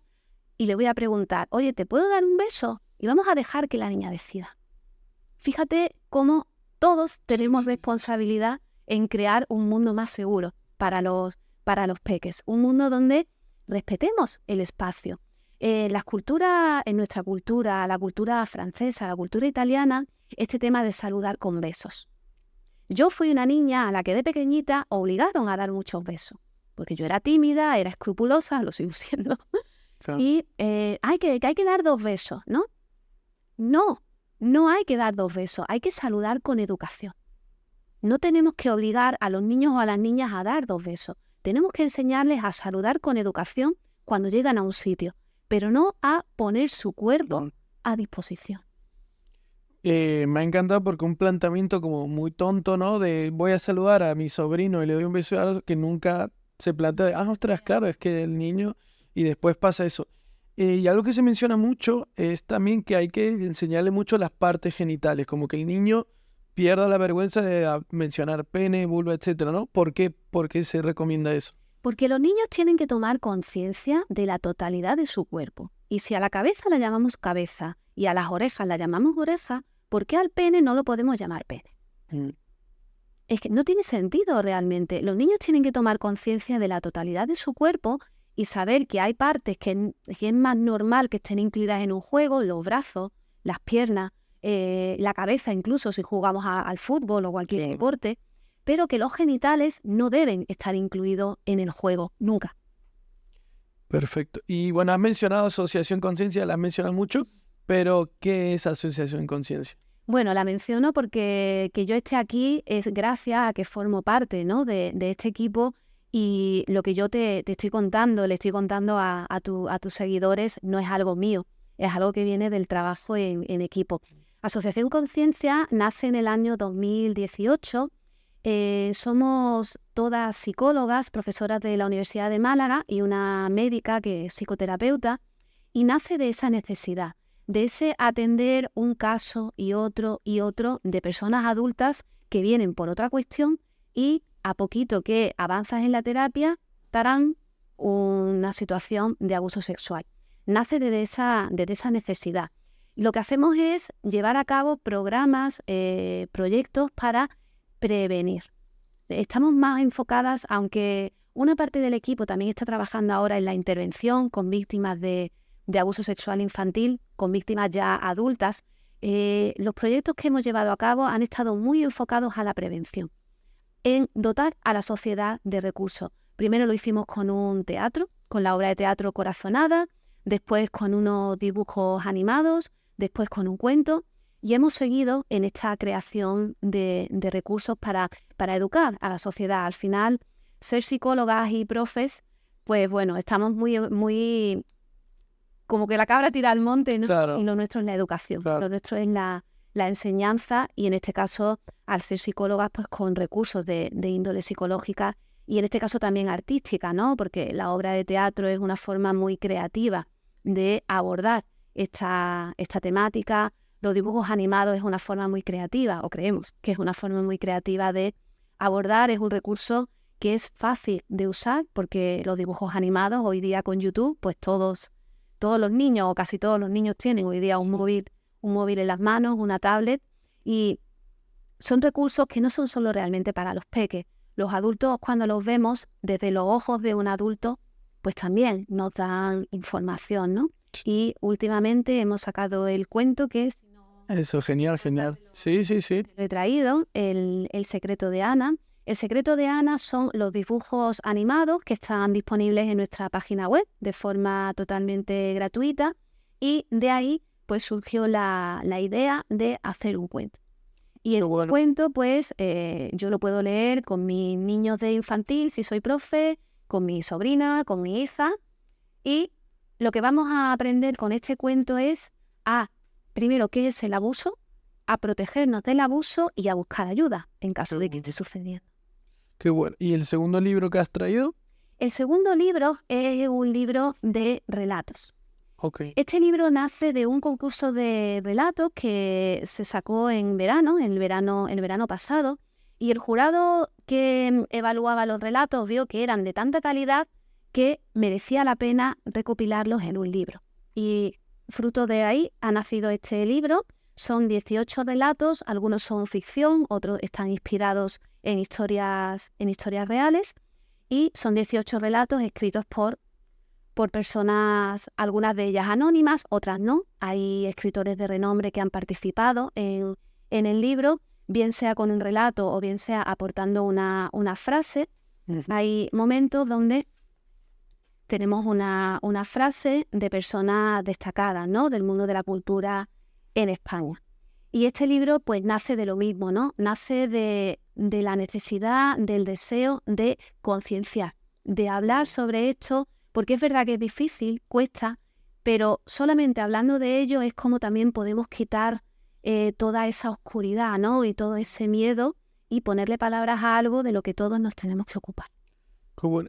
y le voy a preguntar, oye, ¿te puedo dar un beso? Y vamos a dejar que la niña decida. Fíjate cómo todos tenemos responsabilidad en crear un mundo más seguro para los peques. Un mundo donde respetemos el espacio. En nuestra cultura, la cultura francesa, la cultura italiana, este tema de saludar con besos. Yo fui una niña a la que de pequeñita obligaron a dar muchos besos. Porque yo era tímida, era escrupulosa, lo sigo siendo. Claro. Y hay que dar 2 besos, ¿no? No hay que dar 2 besos, hay que saludar con educación. No tenemos que obligar a los niños o a las niñas a dar 2 besos. Tenemos que enseñarles a saludar con educación cuando llegan a un sitio, pero no a poner su cuerpo a disposición. Me ha encantado porque un planteamiento como muy tonto, ¿no? De voy a saludar a mi sobrino y le doy un beso, algo que nunca se plantea de, ostras, claro, es que el niño, y después pasa eso. Y algo que se menciona mucho es también que hay que enseñarle mucho las partes genitales, como que el niño pierda la vergüenza de mencionar pene, vulva, etcétera, ¿no? ¿Por qué se recomienda eso? Porque los niños tienen que tomar conciencia de la totalidad de su cuerpo. Y si a la cabeza la llamamos cabeza y a las orejas la llamamos oreja, ¿por qué al pene no lo podemos llamar pene? Es que no tiene sentido realmente. Los niños tienen que tomar conciencia de la totalidad de su cuerpo y saber que hay partes que es más normal que estén incluidas en un juego, los brazos, las piernas, la cabeza incluso si jugamos al fútbol o cualquier deporte, pero que los genitales no deben estar incluidos en el juego, nunca. Perfecto. Y bueno, has mencionado asociación conciencia, la has mencionado mucho, pero ¿qué es asociación conciencia? Bueno, la menciono porque que yo esté aquí es gracias a que formo parte, ¿no? de este equipo y lo que yo te estoy contando, le estoy contando a tus seguidores, no es algo mío, es algo que viene del trabajo en equipo. Asociación Conciencia nace en el año 2018. Somos todas psicólogas, profesoras de la Universidad de Málaga y una médica que es psicoterapeuta, y nace de esa necesidad, de ese atender un caso y otro de personas adultas que vienen por otra cuestión y a poquito que avanzas en la terapia, darán una situación de abuso sexual. Nace desde esa necesidad. Y lo que hacemos es llevar a cabo programas, proyectos para prevenir. Estamos más enfocadas, aunque una parte del equipo también está trabajando ahora en la intervención con víctimas de abuso sexual infantil, con víctimas ya adultas. Los proyectos que hemos llevado a cabo han estado muy enfocados a la prevención, en dotar a la sociedad de recursos. Primero lo hicimos con un teatro, con la obra de teatro Corazonada, después con unos dibujos animados, después con un cuento, y hemos seguido en esta creación de recursos para educar a la sociedad. Al final, ser psicólogas y profes, pues bueno, estamos muy como que la cabra tira al monte, ¿no? Claro. Y lo nuestro es la educación, Claro. lo nuestro es la enseñanza y en este caso, al ser psicólogas, pues con recursos de índole psicológica y en este caso también artística, ¿no? Porque la obra de teatro es una forma muy creativa de abordar esta temática. Los dibujos animados es una forma muy creativa, o creemos que es una forma muy creativa de abordar, es un recurso que es fácil de usar porque los dibujos animados hoy día con YouTube, pues todos los niños o casi todos los niños tienen hoy día un móvil en las manos, una tablet, y son recursos que no son solo realmente para los peques. Los adultos, cuando los vemos desde los ojos de un adulto, pues también nos dan información, ¿no? Y últimamente hemos sacado el cuento que es... Eso, genial, genial. Sí, sí, sí. Lo he traído, el secreto de Ana. El secreto de Ana son los dibujos animados que están disponibles en nuestra página web de forma totalmente gratuita, y de ahí pues surgió la idea de hacer un cuento. Y el cuento pues yo lo puedo leer con mis niños de infantil si soy profe, con mi sobrina, con mi hija, y lo que vamos a aprender con este cuento es primero, ¿qué es el abuso?, a protegernos del abuso y a buscar ayuda en caso de que esté sucediendo. Qué bueno. ¿Y el segundo libro que has traído? El segundo libro es un libro de relatos. Okay. Este libro nace de un concurso de relatos que se sacó en el verano pasado, y el jurado que evaluaba los relatos vio que eran de tanta calidad que merecía la pena recopilarlos en un libro. Y fruto de ahí ha nacido este libro. Son 18 relatos, algunos son ficción, otros están inspirados en historias reales, y son 18 relatos escritos por personas, algunas de ellas anónimas, otras no. Hay escritores de renombre que han participado en el libro, bien sea con un relato o bien sea aportando una frase. Hay momentos donde tenemos una frase de personas destacadas, ¿no?, del mundo de la cultura en España. Y este libro pues nace de lo mismo, ¿no? Nace de la necesidad, del deseo de concienciar, de hablar sobre esto, porque es verdad que es difícil, cuesta, pero solamente hablando de ello es como también podemos quitar toda esa oscuridad, ¿no?, y todo ese miedo, y ponerle palabras a algo de lo que todos nos tenemos que ocupar.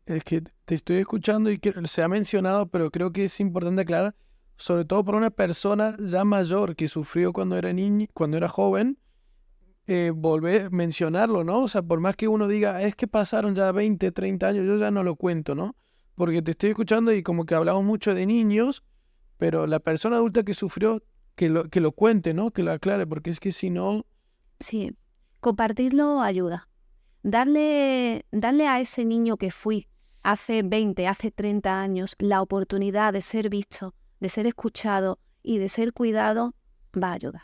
Es que te estoy escuchando y se ha mencionado, pero creo que es importante aclarar, sobre todo para una persona ya mayor que sufrió cuando era niño, cuando era joven, volver a mencionarlo, ¿no? O sea, por más que uno diga, es que pasaron ya 20, 30 años, yo ya no lo cuento, ¿no? Porque te estoy escuchando y como que hablamos mucho de niños, pero la persona adulta que sufrió, que lo cuente, ¿no? Que lo aclare, porque es que si no... Sí, compartirlo ayuda. Darle a ese niño que fui hace 20, hace 30 años la oportunidad de ser visto, de ser escuchado y de ser cuidado, va a ayudar.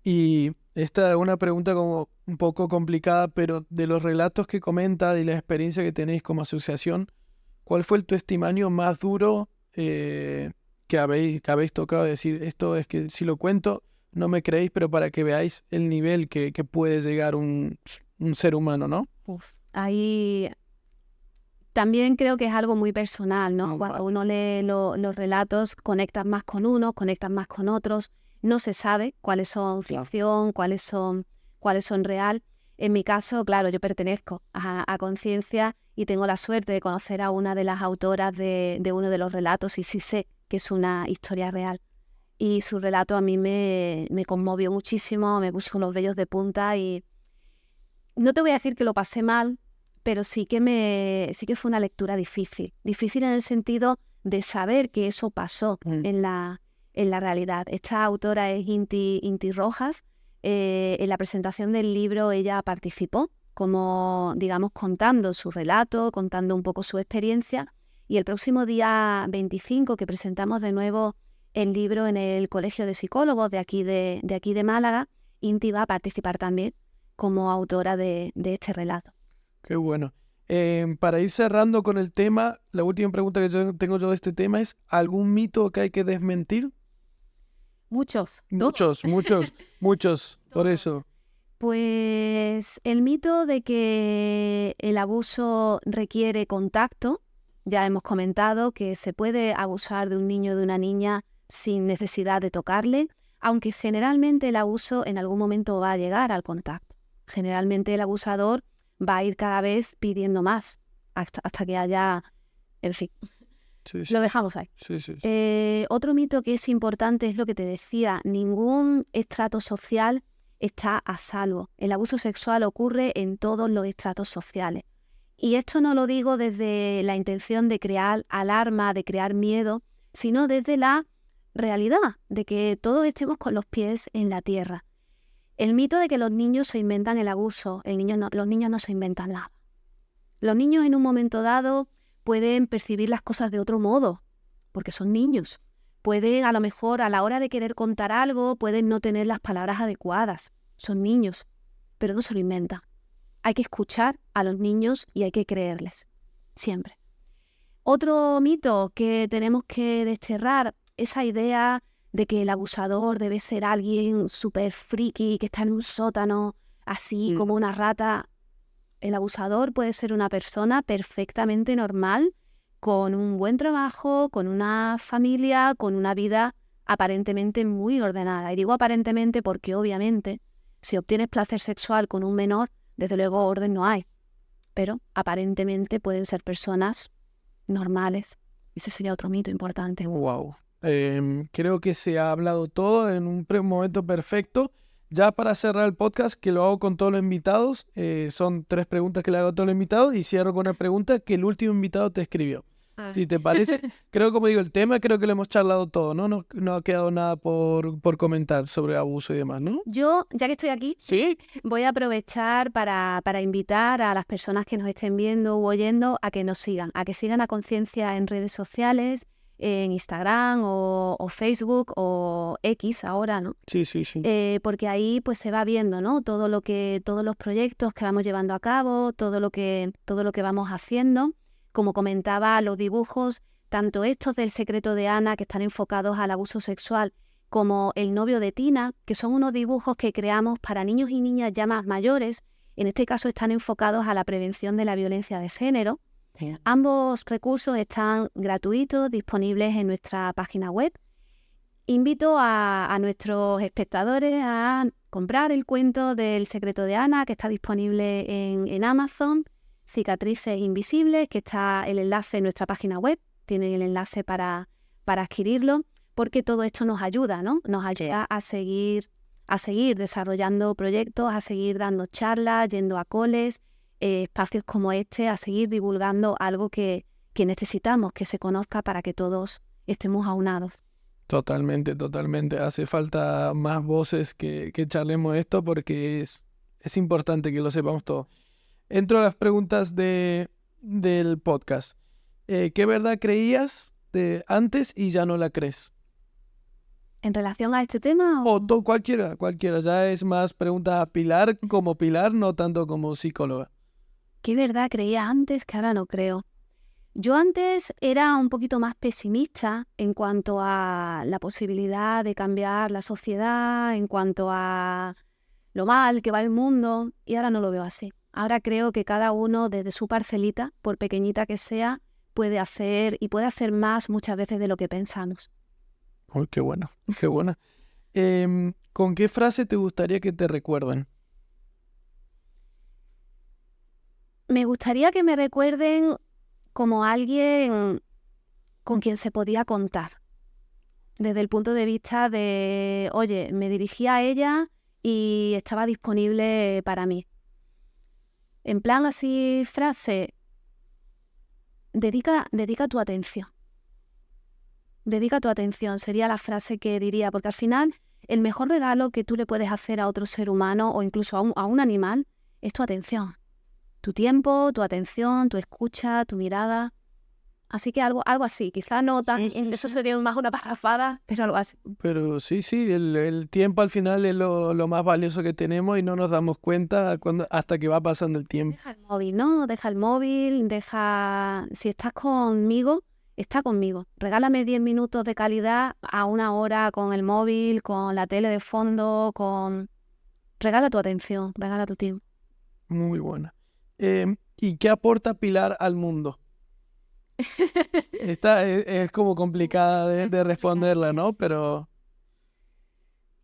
Y esta es una pregunta como un poco complicada, pero de los relatos que comenta y la experiencia que tenéis como asociación, ¿cuál fue el testimonio más duro que habéis tocado? Decir, esto es que si lo cuento no me creéis, pero para que veáis el nivel que puede llegar un ser humano, ¿no? Ahí también creo que es algo muy personal, ¿no? Cuando uno lee los relatos, conectas más con unos, conectas más con otros. No se sabe cuáles son ficción, cuáles son real. En mi caso, claro, yo pertenezco a Conciencia y tengo la suerte de conocer a una de las autoras de uno de los relatos, y sí sé que es una historia real. Y su relato a mí me conmovió muchísimo, me puso los vellos de punta, y no te voy a decir que lo pasé mal, pero sí que fue una lectura difícil. Difícil en el sentido de saber que eso pasó en la realidad. Esta autora es Inti Rojas. En la presentación del libro ella participó, como digamos contando su relato, contando un poco su experiencia, y el próximo día 25 que presentamos de nuevo el libro en el Colegio de Psicólogos de aquí de Málaga, Inti va a participar también como autora de este relato. Qué bueno. Para ir cerrando con el tema, la última pregunta que tengo yo de este tema es, ¿algún mito que hay que desmentir? Muchos. Por eso. Pues el mito de que el abuso requiere contacto, ya hemos comentado que se puede abusar de un niño o de una niña sin necesidad de tocarle, aunque generalmente el abuso en algún momento va a llegar al contacto. Generalmente el abusador va a ir cada vez pidiendo más hasta que haya, en fin. Sí. Lo dejamos ahí. Sí. Otro mito que es importante es lo que te decía, ningún estrato social está a salvo. El abuso sexual ocurre en todos los estratos sociales. Y esto no lo digo desde la intención de crear alarma, de crear miedo, sino desde la realidad de que todos estemos con los pies en la tierra. El mito de que los niños se inventan el abuso, los niños no se inventan nada. Los niños en un momento dado pueden percibir las cosas de otro modo, porque son niños. Pueden, a lo mejor, a la hora de querer contar algo, pueden no tener las palabras adecuadas. Son niños, pero no se lo inventan. Hay que escuchar a los niños y hay que creerles, siempre. Otro mito que tenemos que desterrar, esa idea de que el abusador debe ser alguien súper friki, que está en un sótano, así como una rata. El abusador puede ser una persona perfectamente normal, con un buen trabajo, con una familia, con una vida aparentemente muy ordenada. Y digo aparentemente porque obviamente si obtienes placer sexual con un menor, desde luego orden no hay. Pero aparentemente pueden ser personas normales. Ese sería otro mito importante. Wow. Creo que se ha hablado todo en un momento perfecto. Ya para cerrar el podcast, que lo hago con todos los invitados, son 3 preguntas que le hago a todos los invitados y cierro con una pregunta que el último invitado te escribió. Si te parece, creo, como digo, el tema creo que lo hemos charlado todo, ¿no? No ha quedado nada por comentar sobre abuso y demás, ¿no? Yo, ya que estoy aquí, Sí. voy a aprovechar para invitar a las personas que nos estén viendo u oyendo a que nos sigan, a que sigan a Conciencia en redes sociales, en Instagram o Facebook o X ahora, ¿no? Sí. Porque ahí pues se va viendo, ¿no? Todos los proyectos que vamos llevando a cabo, todo lo que vamos haciendo. Como comentaba, los dibujos, tanto estos del Secreto de Ana, que están enfocados al abuso sexual, como El novio de Tina, que son unos dibujos que creamos para niños y niñas ya más mayores. En este caso están enfocados a la prevención de la violencia de género. Sí. Ambos recursos están gratuitos, disponibles en nuestra página web. Invito a nuestros espectadores a comprar el cuento del Secreto de Ana, que está disponible en Amazon. Cicatrices invisibles, que está el enlace en nuestra página web, tienen el enlace para adquirirlo, porque todo esto nos ayuda, ¿no? Nos ayuda a seguir desarrollando proyectos, a seguir dando charlas, yendo a coles, espacios como este, a seguir divulgando algo que necesitamos que se conozca para que todos estemos aunados. Totalmente. Hace falta más voces que charlemos esto porque es importante que lo sepamos todos. Entro a las preguntas del podcast. ¿Qué verdad creías de antes y ya no la crees? ¿En relación a este tema? O cualquiera. Ya es más pregunta a Pilar como Pilar, no tanto como psicóloga. ¿Qué verdad creía antes que ahora no creo? Yo antes era un poquito más pesimista en cuanto a la posibilidad de cambiar la sociedad, en cuanto a lo mal que va el mundo, y ahora no lo veo así. Ahora creo que cada uno desde su parcelita, por pequeñita que sea, puede hacer más muchas veces de lo que pensamos. Uy, qué buena. ¿Con qué frase te gustaría que te recuerden? Me gustaría que me recuerden como alguien con quien se podía contar. Desde el punto de vista de, oye, me dirigía a ella y estaba disponible para mí. En plan así, frase, dedica tu atención. Dedica tu atención, sería la frase que diría, porque al final el mejor regalo que tú le puedes hacer a otro ser humano o incluso a un animal es tu atención. Tu tiempo, tu atención, tu escucha, tu mirada. Así que algo así, quizá no tan, eso sería más una parrafada, pero algo así. Pero sí, el tiempo al final es lo más valioso que tenemos y no nos damos cuenta hasta que va pasando el tiempo. Deja el móvil, ¿no? Deja el móvil, si estás conmigo, está conmigo. Regálame 10 minutos de calidad a 1 hora con el móvil, con la tele de fondo, Regala tu atención, regala tu tiempo. Muy buena. ¿Y qué aporta Pilar al mundo? Esta es como complicada de responderla, ¿no? Pero...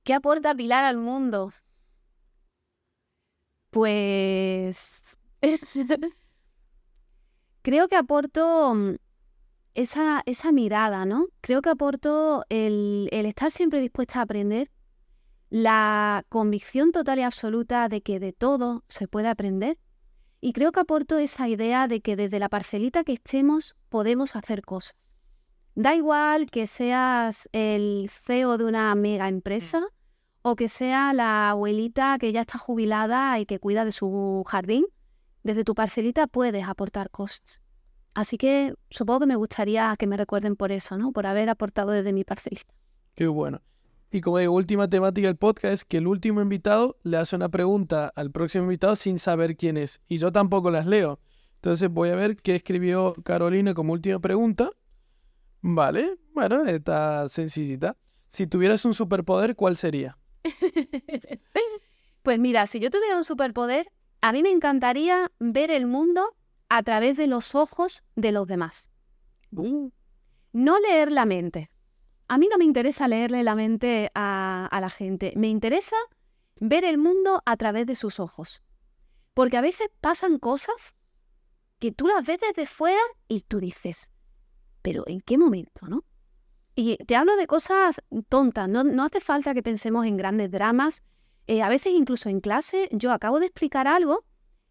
¿Qué aporta Pilar al mundo? Pues... creo que aporto esa mirada, ¿no? Creo que aporto el estar siempre dispuesta a aprender, la convicción total y absoluta de que de todo se puede aprender. Y creo que aporto esa idea de que desde la parcelita que estemos podemos hacer cosas. Da igual que seas el CEO de una mega empresa o que sea la abuelita que ya está jubilada y que cuida de su jardín. Desde tu parcelita puedes aportar cosas. Así que supongo que me gustaría que me recuerden por eso, ¿no? Por haber aportado desde mi parcelita. Qué bueno. Y como digo, última temática del podcast es que el último invitado le hace una pregunta al próximo invitado sin saber quién es. Y yo tampoco las leo. Entonces voy a ver qué escribió Carolina como última pregunta. Vale, bueno, está sencillita. Si tuvieras un superpoder, ¿cuál sería? Pues mira, si yo tuviera un superpoder, a mí me encantaría ver el mundo a través de los ojos de los demás. No leer la mente. A mí no me interesa leerle la mente a la gente. Me interesa ver el mundo a través de sus ojos. Porque a veces pasan cosas que tú las ves desde fuera y tú dices, ¿pero en qué momento, no? Y te hablo de cosas tontas. No hace falta que pensemos en grandes dramas. A veces incluso en clase yo acabo de explicar algo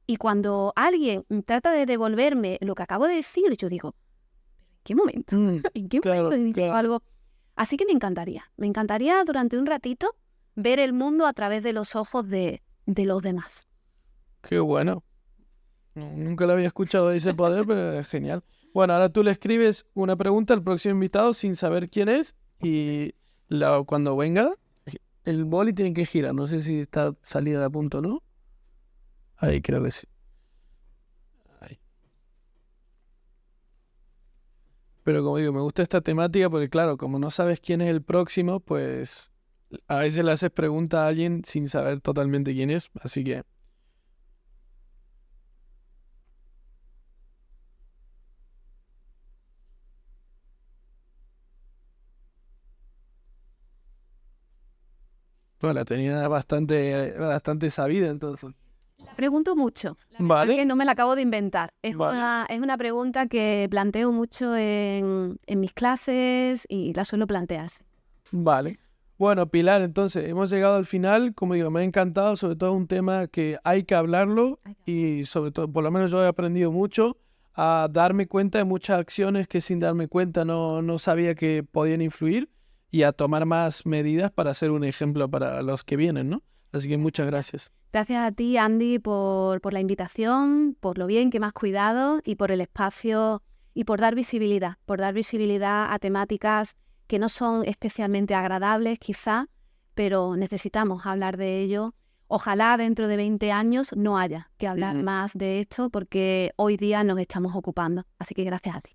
y cuando alguien trata de devolverme lo que acabo de decir, yo digo, ¿en qué momento? ¿En qué momento he dicho algo? Así que me encantaría durante un ratito ver el mundo a través de los ojos de los demás. Qué bueno. Nunca lo había escuchado ese poder, pero es genial. Bueno, ahora tú le escribes una pregunta al próximo invitado sin saber quién es y cuando venga, el boli tiene que girar. No sé si está salida de punto o no. Ahí creo que sí. Ahí. Pero como digo, me gusta esta temática porque claro, como no sabes quién es el próximo, pues a veces le haces pregunta a alguien sin saber totalmente quién es. Así que... Bueno, la tenía bastante sabida entonces. La pregunto mucho. La verdad Vale. que no me la acabo de inventar. Vale. Es una pregunta que planteo mucho en mis clases y la suelo plantear. Vale. Bueno, Pilar, entonces hemos llegado al final. Como digo, me ha encantado, sobre todo un tema que hay que hablarlo y sobre todo, por lo menos yo he aprendido mucho a darme cuenta de muchas acciones que sin darme cuenta no sabía que podían influir y a tomar más medidas para ser un ejemplo para los que vienen, ¿no? Así que muchas gracias. Gracias a ti, Andy, por la invitación, por lo bien que me has cuidado y por el espacio y por dar visibilidad a temáticas que no son especialmente agradables quizá, pero necesitamos hablar de ello. Ojalá dentro de 20 años no haya que hablar más de esto porque hoy día nos estamos ocupando. Así que gracias a ti.